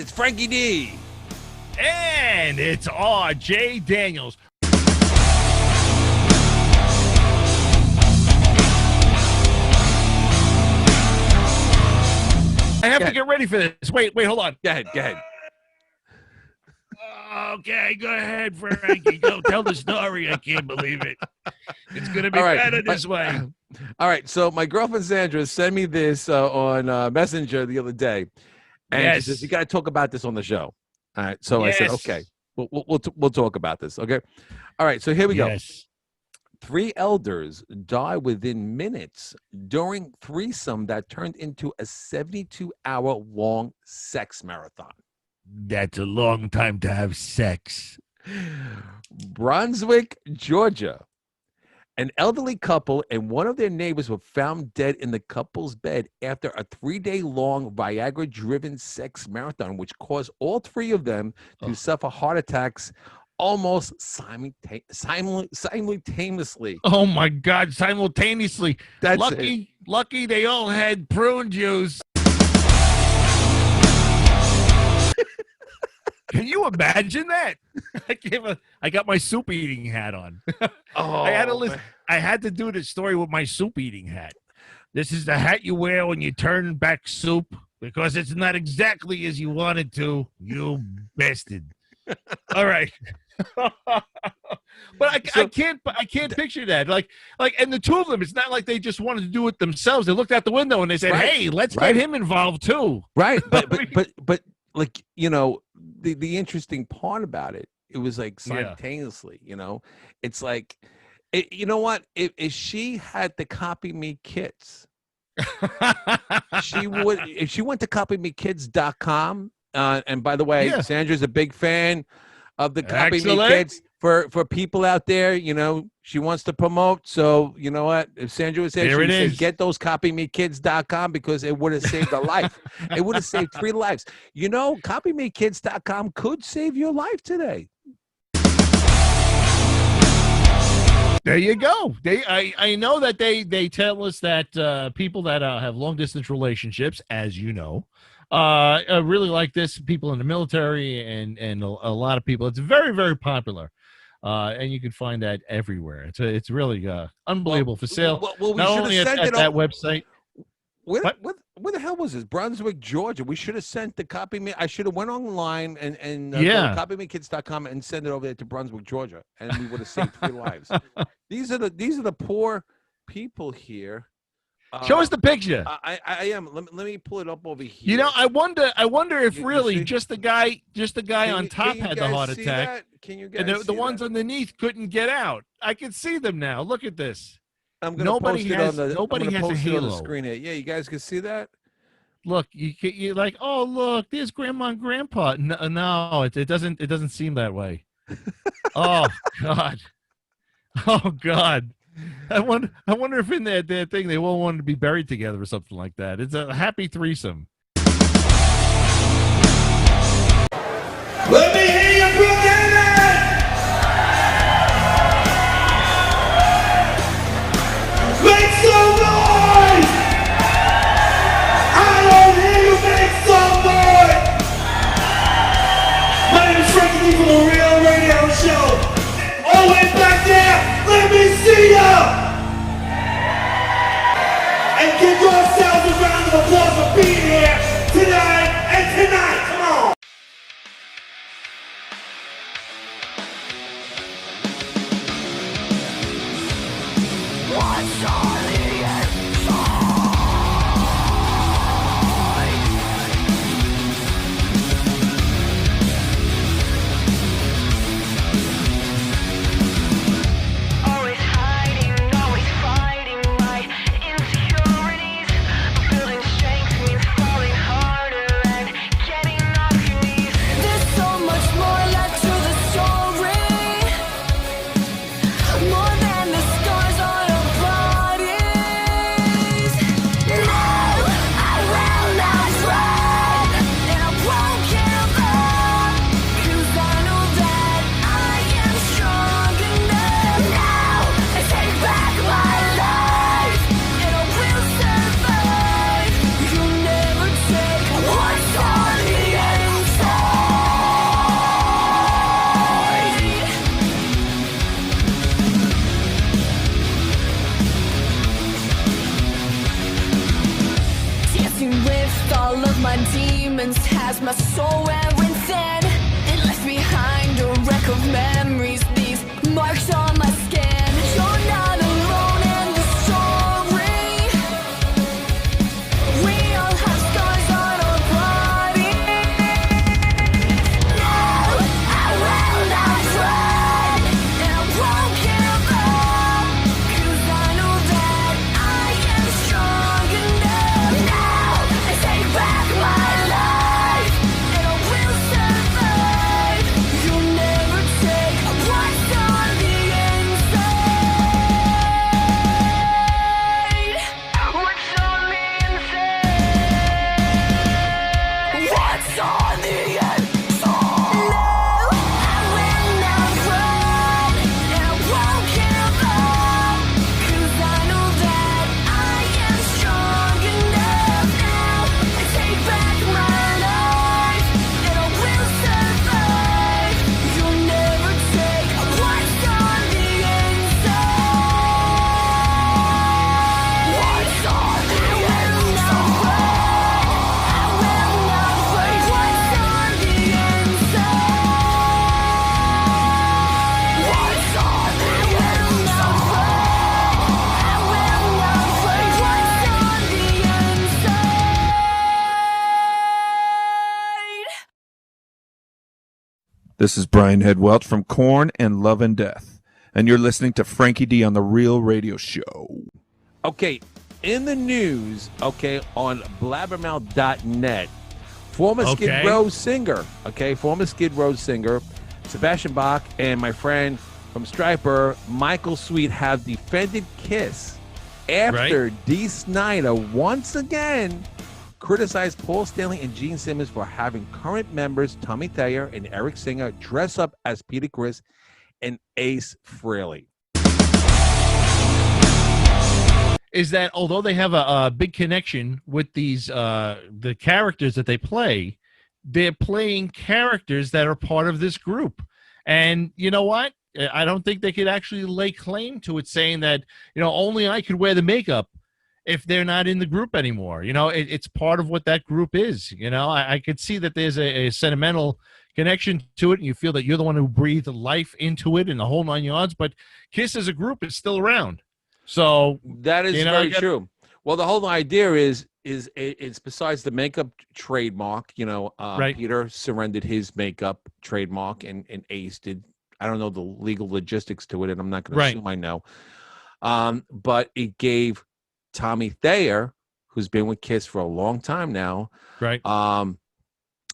It's Frankie D. And it's R.J. Daniels. I have to get ready for this. Wait, hold on. Go ahead. Okay, go ahead, Frankie. Go tell the story. I can't believe it. It's going to be better this way. All right, so my girlfriend Sandra sent me this on Messenger the other day. And she says, you got to talk about this on the show. All right, so I said, okay, we'll talk about this, okay? All right, so here we go. 3 elders die within minutes during threesome that turned into a 72-hour-long sex marathon. That's a long time to have sex. Brunswick, Georgia. An elderly couple and one of their neighbors were found dead in the couple's bed after a 3-day-long Viagra-driven sex marathon, which caused all 3 of them to suffer heart attacks almost simultaneously. Oh, my God, simultaneously. That's lucky they all had prune juice. Can you imagine that? I got my soup eating hat on. I had to do this story with my soup eating hat. This is the hat you wear when you turn back soup because it's not exactly as you wanted to. You bastard. All right. But I can't picture that. Like, and the 2 of them, it's not like they just wanted to do it themselves. They looked out the window and they said, "Hey, let's get him involved too." Right. But like, you know, the interesting part about it was like simultaneously, you know, it's like, you know what? If she had the Copy Me kits, she would. If she went to copymekids.com, and by the way, Sandra's a big fan of the Copy Me Kids for people out there. You know, she wants to promote. So you know what? If Sandra was there, she would say, get those copymekids.com because it would have saved a life. It would have saved 3 lives. You know, copymekids.com could save your life today. There you go. I know that they tell us that people that have long distance relationships, as you know, really like this. People in the military and a lot of people. It's very, very popular, and you can find that everywhere. It's really unbelievable for sale. Well, we not should only have sent at it that website. Where the hell was this? Brunswick, Georgia. We should have sent the Copy Me. I should have went online and go to copymekids.com and send it over there to Brunswick, Georgia, and we would have saved 3 lives. These are the poor people here. Show us the picture. I am. Let me pull it up over here. You know, I wonder if really just the guy on top had the heart attack. That? Can you guys and the ones underneath couldn't get out. I can see them now. Look at this. Nobody has a halo on the screen here. Yeah, you guys can see that. Look, you're like, oh look, there's Grandma and Grandpa. No, it doesn't seem that way. Oh God. Oh God. I wonder if in that thing they all wanted to be buried together or something like that. It's a happy threesome. Let me hear you, Brooklyn! Make some noise! I don't hear you make some noise! My name is Frankie from the Real Radio Show. All the way back there, let me see ya! And give yourselves a round of applause for being here tonight and tonight. Come on! What's on the inside? Always hiding, always fighting my insecurities. Building strength means falling harder and getting off your knees. There's so much more left to the story, more than the scars on your body. demons has my soul wearing thin. It left behind a wreck of memories, these marks on my skin. You're not alone in the story. We all have scars on our bodies. No, I will not run, and I won't give up, 'cause I know that I am strong enough. Now I take back my life, and I will survive. You'll never take what's on the inside. What's on the inside? What's on the inside? No, I will not run, and I won't give up, 'cause I know that I am strong enough. Now I take back my life, and I will survive. You'll never take what's on the inside. What's on the inside? I will not fight what's on the inside. What's on the inside? I will not fight what's on the inside. This is Brian Headwelch from Korn and Love and Death, and you're listening to Frankie D on The Real Radio Show. Okay, in the news, okay, on blabbermouth.net, former Skid Okay. Row singer, Sebastian Bach, and my friend from Stryper, Michael Sweet, have defended Kiss after Dee Snider once again criticized Paul Stanley and Gene Simmons for having current members Tommy Thayer and Eric Singer dress up as Peter Criss and Ace Frehley. Is that although they have a big connection with these the characters that they play, they're playing characters that are part of this group. And you know what? I don't think they could actually lay claim to it, saying that, you know, only I could wear the makeup if they're not in the group anymore. You know, it's part of what that group is. You know, I could see that there's a sentimental connection to it, and you feel that you're the one who breathed life into it and the whole 9 yards. But Kiss as a group is still around. So that is very true. Well, the whole idea is it's besides the makeup trademark, you know, Peter surrendered his makeup trademark and Ace did. I don't know the legal logistics to it, and I'm not going to assume I know. But it gave Tommy Thayer, who's been with Kiss for a long time now,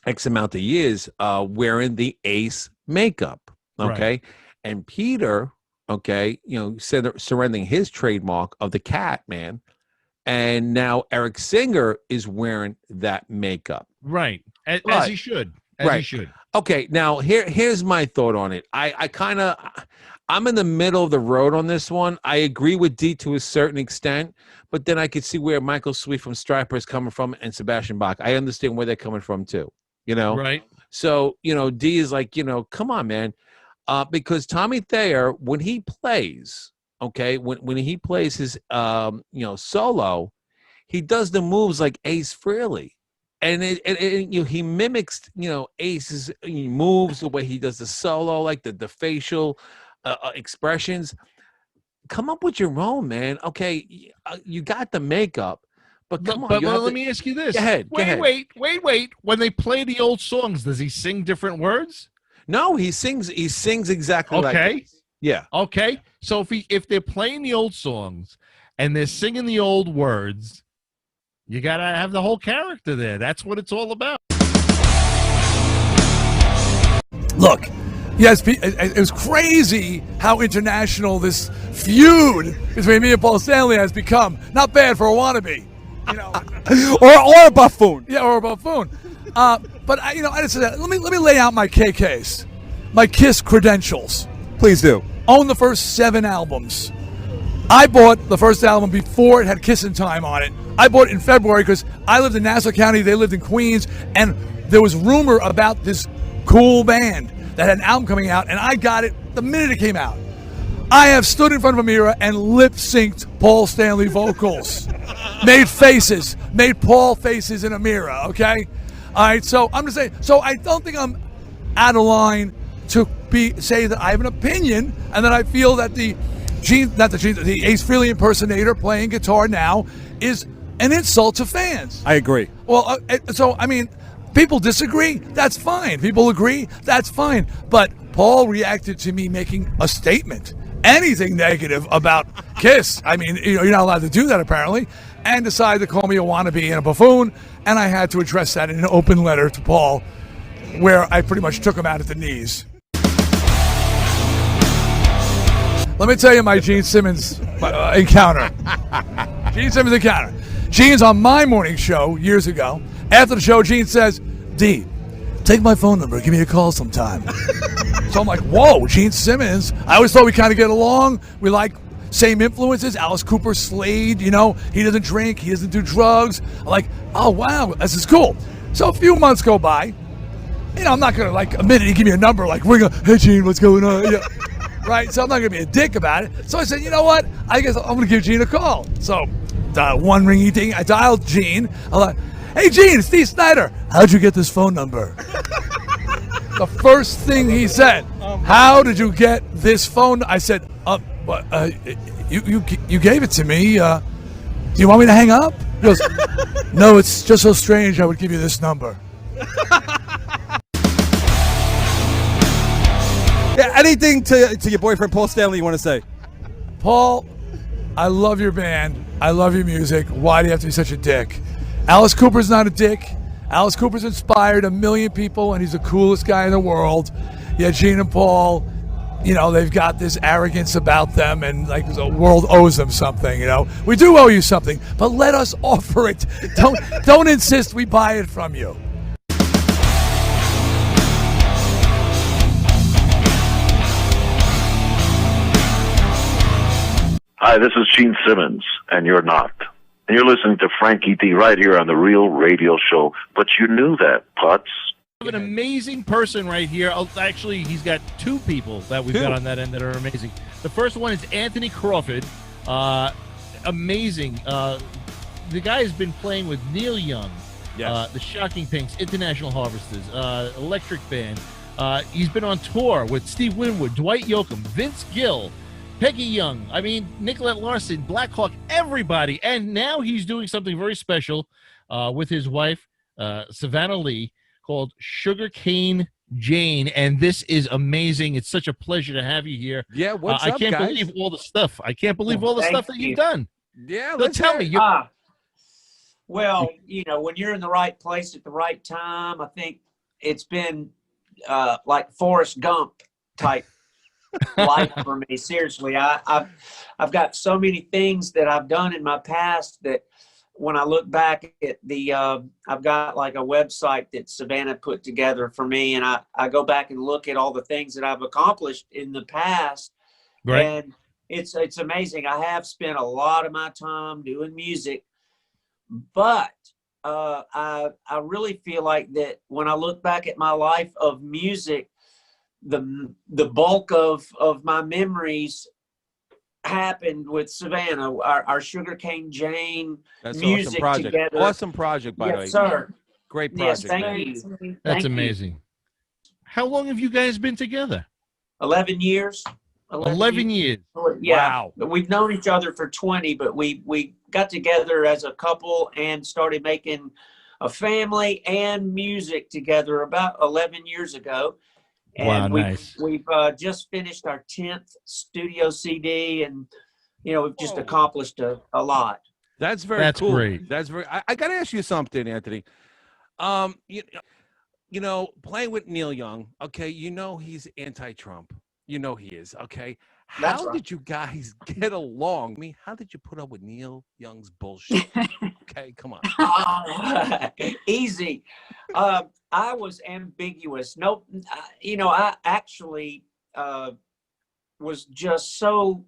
X amount of years, wearing the Ace makeup, okay? And Peter, okay, you know, surrendering his trademark of the Cat Man, and now Eric Singer is wearing that makeup. Right. As he should. As he should. Okay, now here's my thought on it. I'm in the middle of the road on this one. I agree with Dee to a certain extent, but then I could see where Michael Sweet from Stryper is coming from and Sebastian Bach. I understand where they're coming from too, you know? Right. So, you know, Dee is like, you know, come on, man. Because Tommy Thayer, when he plays, okay, when he plays his, you know, solo, he does the moves like Ace Frehley. And you know, he mimics, you know, Ace's moves, the way he does the solo, like the facial expressions. Come up with your own, man. Okay, you got the makeup, but come on. But let me ask you this. Go ahead. Wait. When they play the old songs, does he sing different words? No, he sings exactly like this. Yeah. Okay. So if they're playing the old songs and they're singing the old words, you got to have the whole character there. That's what it's all about. Look, yes, it was crazy how international this feud between me and Paul Stanley has become. Not bad for a wannabe, you know, or a buffoon. Yeah, or a buffoon. But I just said, let me lay out my KKs, my Kiss credentials. Please do. Own the first 7 albums. I bought the first album before it had Kissin' Time on it. I bought it in February because I lived in Nassau County, they lived in Queens, and there was rumor about this cool band that had an album coming out, and I got it the minute it came out. I have stood in front of a mirror and lip-synced Paul Stanley vocals. Made Paul faces in a mirror, okay? All right, so I'm just saying. So I don't think I'm out of line to say that I have an opinion and that I feel that the Ace Frehley impersonator playing guitar now is an insult to fans. I agree. Well, so I mean, people disagree. That's fine. People agree. That's fine. But Paul reacted to me making a statement, anything negative about Kiss. I mean, you're not allowed to do that apparently, and decided to call me a wannabe and a buffoon. And I had to address that in an open letter to Paul, where I pretty much took him out at the knees. Let me tell you my Gene Simmons encounter. Gene Simmons encounter. Gene's on my morning show years ago. After the show, Gene says, "Dee, take my phone number. Give me a call sometime." So I'm like, whoa, Gene Simmons. I always thought we kind of get along. We like same influences. Alice Cooper, Slade, he doesn't drink. He doesn't do drugs. I'm like, oh, wow, this is cool. So a few months go by. I'm not going to, immediately give me a number, ring up, "Hey, Gene, what's going on?" Yeah. Right? So I'm not going to be a dick about it. So I said, you know what? I guess I'm going to give Gene a call. So one ringy ding, I dialed Gene. I'm like, "Hey, Gene, it's Dee Snider. How'd you get this phone number?" The first thing he said, "How did you get this phone?" I said, you gave it to me. Do you want me to hang up?" He goes, "No, it's just so strange I would give you this number." Yeah, anything to your boyfriend Paul Stanley you want to say? Paul, I love your band. I love your music. Why do you have to be such a dick? Alice Cooper's not a dick. Alice Cooper's inspired a million people, and he's the coolest guy in the world. Yet Gene and Paul, they've got this arrogance about them, and the world owes them something. We do owe you something, but let us offer it. Don't insist we buy it from you. Hi, this is Gene Simmons, and you're not. And you're listening to Frankie D right here on The Real Radio Show. But you knew that, Putz. We have an amazing person right here. Actually, he's got two people that we've got on that end that are amazing. The first one is Anthony Crawford. Amazing. The guy has been playing with Neil Young, the Shocking Pinks, International Harvesters, Electric Band. He's been on tour with Steve Winwood, Dwight Yoakam, Vince Gill, Peggy Young, Nicolette Larson, Black Hawk, everybody. And now he's doing something very special with his wife, Savannah Lee, called Sugarcane Jane. And this is amazing. It's such a pleasure to have you here. Yeah, what's up, I can't believe all the stuff. I can't believe all the stuff that you've done. Yeah, so tell me. Well, when you're in the right place at the right time, I think it's been like Forrest Gump type life for me. Seriously, I've got so many things that I've done in my past that when I look back at I've got like a website that Savannah put together for me, and I go back and look at all the things that I've accomplished in the past. Right. And it's amazing. I have spent a lot of my time doing music, but I really feel like that when I look back at my life of music, the bulk of my memories happened with Savannah, our Sugarcane Jane. That's music awesome project. together. Awesome project, by the way. Yes, sir. Great Yes, project. thank you. That's Thank you. amazing. How long have you guys been together? 11 years. 11 years. Yeah. Wow. We've known each other for 20, but we got together as a couple and started making a family and music together about 11 years ago. And Wow, nice. We've just finished our 10th studio CD, and we've just accomplished a lot. That's very cool. Great. That's very. I got to ask you something, Anthony. Playing with Neil Young. Okay, he's anti-Trump. He is. Okay. How did you guys get along? I mean, how did you put up with Neil Young's bullshit? Okay, come on. Easy. I was ambiguous. No, I actually was just so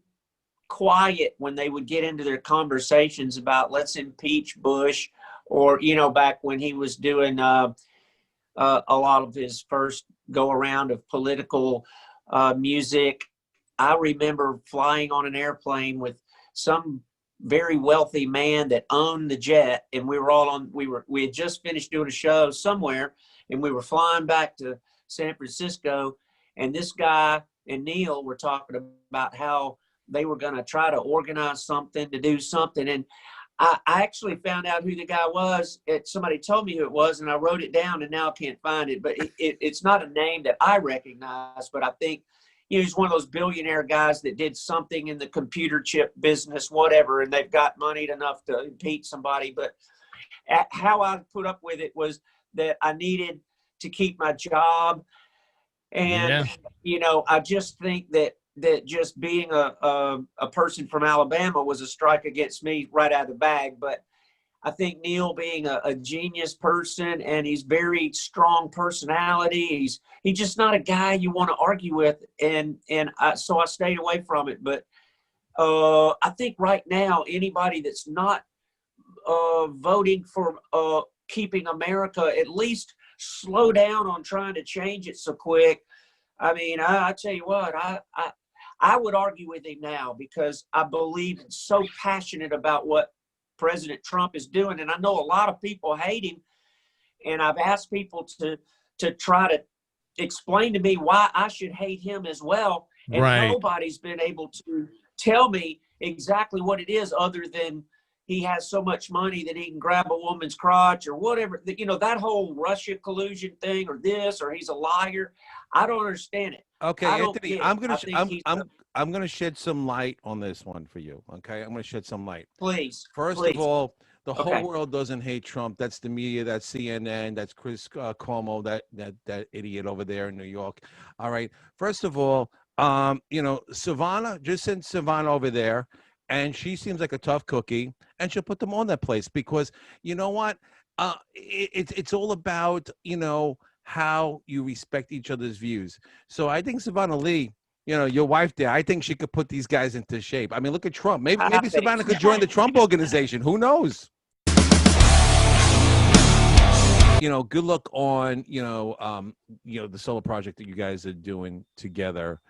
quiet when they would get into their conversations about let's impeach Bush, or back when he was doing a lot of his first go around of political music. I remember flying on an airplane with some very wealthy man that owned the jet, and we had just finished doing a show somewhere, and we were flying back to San Francisco, and this guy and Neil were talking about how they were going to try to organize something to do something. And I actually found out who the guy was. Somebody told me who it was, and I wrote it down, and now I can't find it. But it's not a name that I recognize, but I think he's one of those billionaire guys that did something in the computer chip business, whatever, and they've got money enough to impeach somebody. But how I put up with it was that I needed to keep my job. And, I just think that just being a person from Alabama was a strike against me right out of the bag. But I think Neil being a genius person, and he's very strong personality. He's just not a guy you want to argue with. So I stayed away from it. But I think right now, anybody that's not voting for keeping America, at least slow down on trying to change it so quick. I mean, I tell you what, I would argue with him now, because I believe and so passionate about what President Trump is doing. And I know a lot of people hate him, and I've asked people to try to explain to me why I should hate him as well. And nobody's been able to tell me exactly what it is, other than he has so much money that he can grab a woman's crotch or whatever. That whole Russia collusion thing, or this, or he's a liar. I don't understand it. Okay, Anthony, I'm gonna shed some light on this one for you. Okay, I'm gonna shed some light. Please. First of all, the whole world doesn't hate Trump. That's the media. That's CNN. That's Chris Cuomo. That idiot over there in New York. All right. First of all, Savannah, just send Savannah over there, and she seems like a tough cookie, and she'll put them on that place, because you know what? It's all about how you respect each other's views. So I think Savannah Lee, your wife there, I think she could put these guys into shape. I mean, look at Trump. Maybe Savannah could join the Trump organization. Who knows? Good luck on, the solo project that you guys are doing together.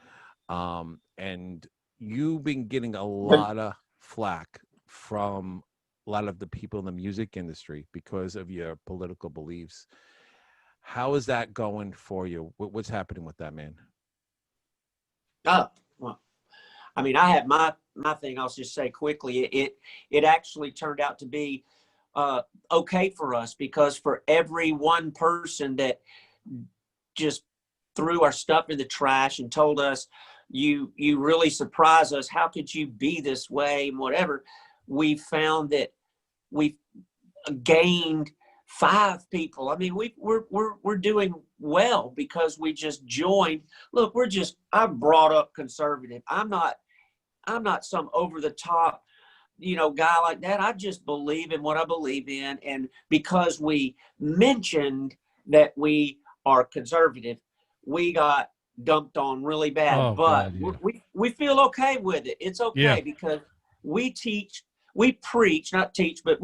And you've been getting a lot of flack from a lot of the people in the music industry because of your political beliefs. How is that going for you? What's happening with that, man? Oh, well, I mean, I have my thing. I'll just say quickly, it actually turned out to be okay for us, because for every one person that just threw our stuff in the trash and told us, you really surprise us, how could you be this way, and whatever, we found that we gained 5 people. I mean, we're doing well because we just joined. Look, I'm brought up conservative. I'm not some over the top, guy like that. I just believe in what I believe in. And because we mentioned that we are conservative, we got dumped on really bad. Oh, but God, yeah. we feel okay with it. It's okay because we preach, not teach, but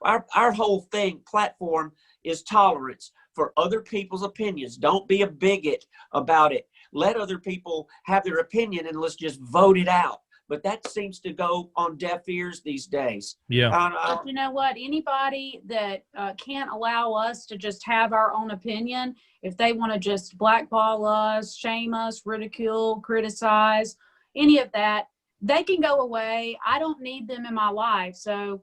our whole platform is tolerance for other people's opinions. Don't be a bigot about it. Let other people have their opinion, and let's just vote it out. But that seems to go on deaf ears these days. Yeah. But you know what? Anybody that can't allow us to just have our own opinion, if they want to just blackball us, shame us, ridicule, criticize, any of that, they can go away. I don't need them in my life. So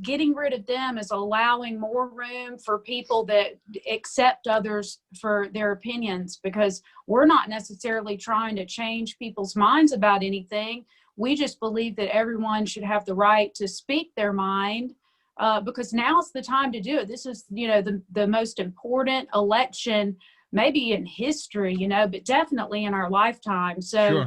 getting rid of them is allowing more room for people that accept others for their opinions, because we're not necessarily trying to change people's minds about anything. We just believe that everyone should have the right to speak their mind, because now's the time to do it. This is, the most important election maybe in history, but definitely in our lifetime. So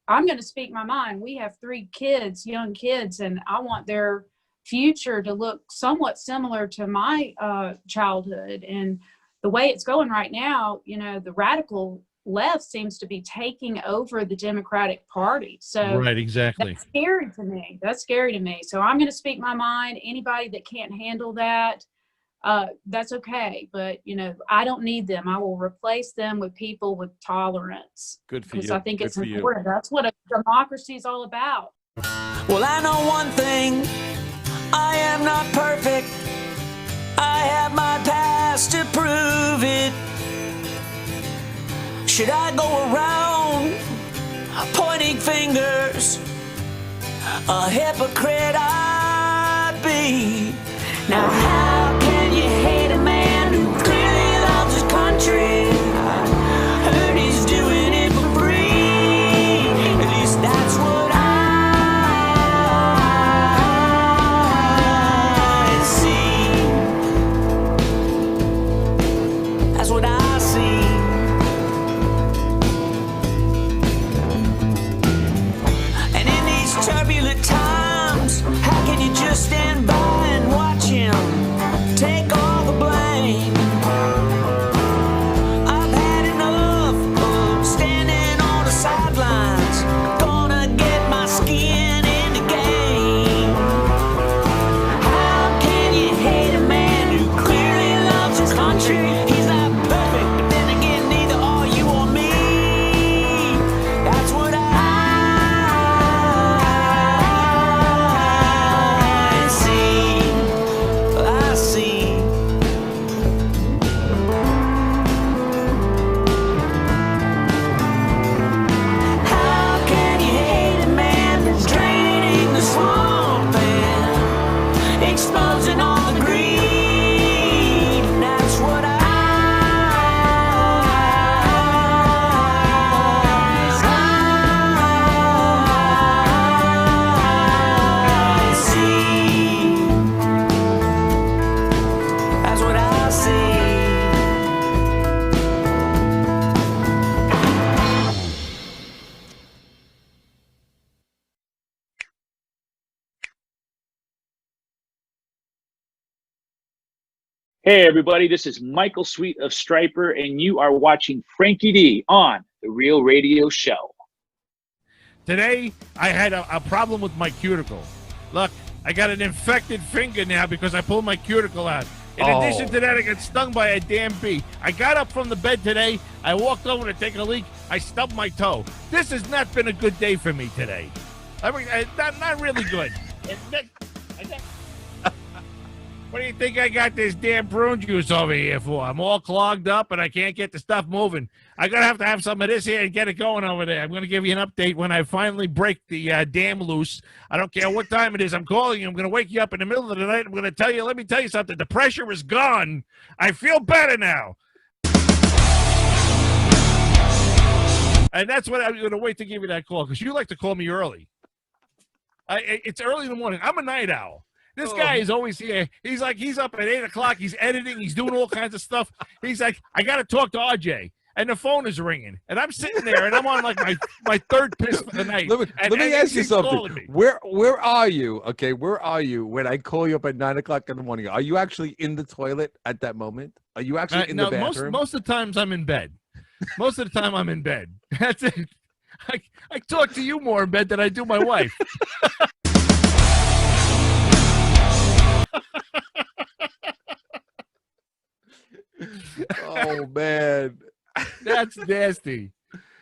I'm going to speak my mind. We have 3 kids, young kids, and I want their future to look somewhat similar to my childhood. And the way it's going right now, the radical left seems to be taking over the Democratic Party. So right, exactly. That's scary to me. So I'm going to speak my mind. Anybody that can't handle that, that's okay. But, I don't need them. I will replace them with people with tolerance. Good for you. Because I think Good it's for you. important. That's what a democracy is all about. Well, I know one thing, I am not perfect. I have my past to prove it. Should I go around pointing fingers? A hypocrite I'd be. Now how can you hate a man who clearly loves his country? I heard he's doing it for free. At least that's what I see. That's what I see. And in these turbulent times, how can you just stand by and watch him take all the blame? I've had enough of standing on the sidelines. Gonna get my skin in the game. How can you hate a man who clearly loves his country? He's not perfect, but then again, neither are you or me. That's what I see. I see. How can you hate a man that's draining the swamp and exposing all the greed? That's what I see. That's what I see. Hey everybody, this is Michael Sweet of Striper, and you are watching Frankie D on The Real Radio Show. Today, I had a problem with my cuticle. Look, I got an infected finger now because I pulled my cuticle out. In addition to that, I got stung by a damn bee. I got up from the bed today. I walked over to take a leak. I stubbed my toe. This has not been a good day for me today. I mean, not really good. What do you think I got this damn prune juice over here for? I'm all clogged up and I can't get the stuff moving. I'm going to have some of this here and get it going over there. I'm going to give you an update when I finally break the dam loose. I don't care what time it is. I'm calling you. I'm going to wake you up in the middle of the night. I'm going to tell you, let me tell you something. The pressure is gone. I feel better now. And that's what I'm going to wait to give you that call, because you like to call me early. It's early in the morning. I'm a night owl. This guy is always here. He's up at 8 o'clock. He's editing. He's doing all kinds of stuff. He's like, I got to talk to RJ. And the phone is ringing. And I'm sitting there, and I'm on like my third piss for the night. Let me ask you something. Where are you? Okay, where are you when I call you up at 9 o'clock in the morning? Are you actually in the toilet at that moment? Are you actually in the bathroom? Most of the times I'm in bed. Most of the time I'm in bed. That's it. I talk to you more in bed than I do my wife. Oh man, that's nasty.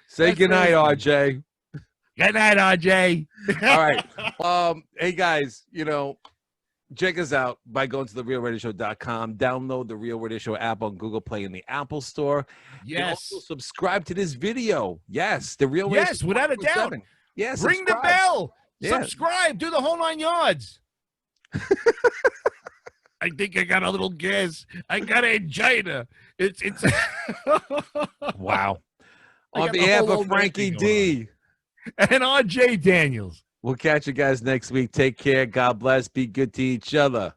Say goodnight, RJ. Good night, RJ. All right. Hey guys, check us out by going to therealradioshow.com. Download the Real Radio Show app on Google Play and the Apple Store. Yes. And also subscribe to this video. Yes, the Real Radio Yes, Show without a doubt. Yes, ring the bell. Yeah. Subscribe. Do the whole 9 yards. I think I got a little gas. I got angina. It's wow. On behalf of Frankie D and RJ Daniels. We'll catch you guys next week. Take care. God bless. Be good to each other.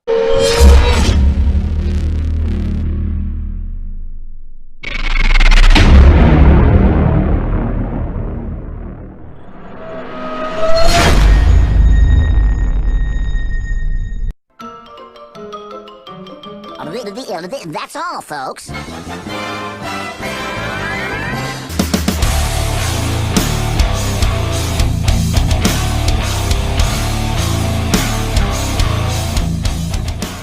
That's all, folks.